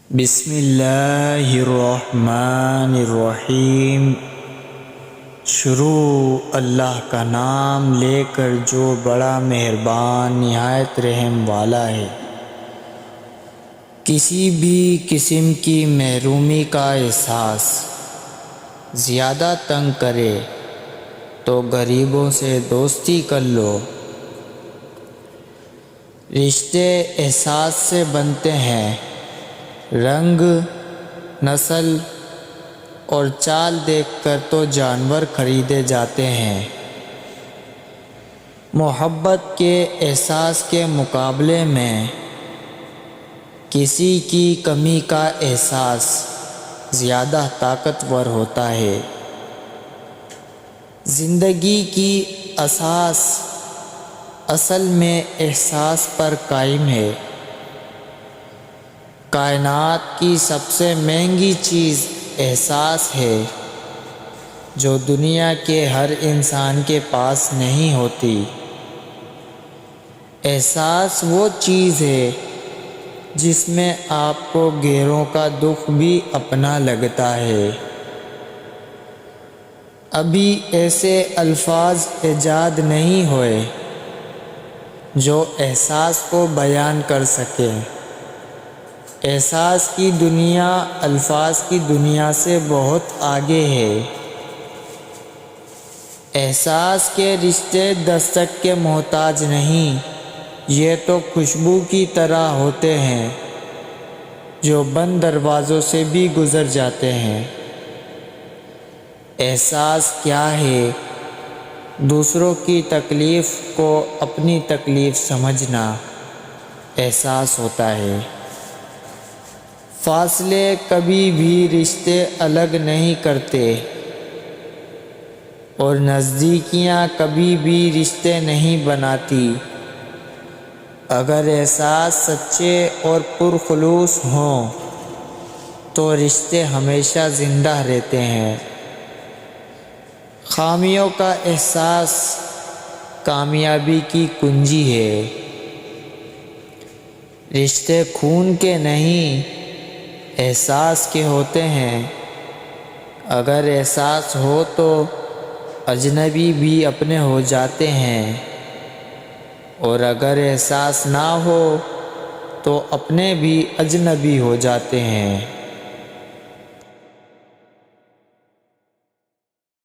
بسم اللہ الرحمن الرحیم۔ شروع اللہ کا نام لے کر جو بڑا مہربان نہایت رحم والا ہے۔ کسی بھی قسم کی محرومی کا احساس زیادہ تنگ کرے تو غریبوں سے دوستی کر لو۔ رشتے احساس سے بنتے ہیں، رنگ، نسل اور چال دیکھ کر تو جانور خریدے جاتے ہیں۔ محبت کے احساس کے مقابلے میں کسی کی کمی کا احساس زیادہ طاقتور ہوتا ہے۔ زندگی کی اساس اصل میں احساس پر قائم ہے۔ کائنات کی سب سے مہنگی چیز احساس ہے، جو دنیا کے ہر انسان کے پاس نہیں ہوتی۔ احساس وہ چیز ہے جس میں آپ کو غیروں کا دکھ بھی اپنا لگتا ہے۔ ابھی ایسے الفاظ ایجاد نہیں ہوئے جو احساس کو بیان کر سکیں۔ احساس کی دنیا الفاظ کی دنیا سے بہت آگے ہے۔ احساس کے رشتے دستک کے محتاج نہیں، یہ تو خوشبو کی طرح ہوتے ہیں جو بند دروازوں سے بھی گزر جاتے ہیں۔ احساس کیا ہے؟ دوسروں کی تکلیف کو اپنی تکلیف سمجھنا احساس ہوتا ہے۔ فاصلے کبھی بھی رشتے الگ نہیں کرتے، اور نزدیکیاں کبھی بھی رشتے نہیں بناتی۔ اگر احساس سچے اور پرخلوص ہوں تو رشتے ہمیشہ زندہ رہتے ہیں۔ خامیوں کا احساس کامیابی کی کنجی ہے۔ رشتے خون کے نہیں، احساس کے ہوتے ہیں۔ اگر احساس ہو تو اجنبی بھی اپنے ہو جاتے ہیں، اور اگر احساس نہ ہو تو اپنے بھی اجنبی ہو جاتے ہیں۔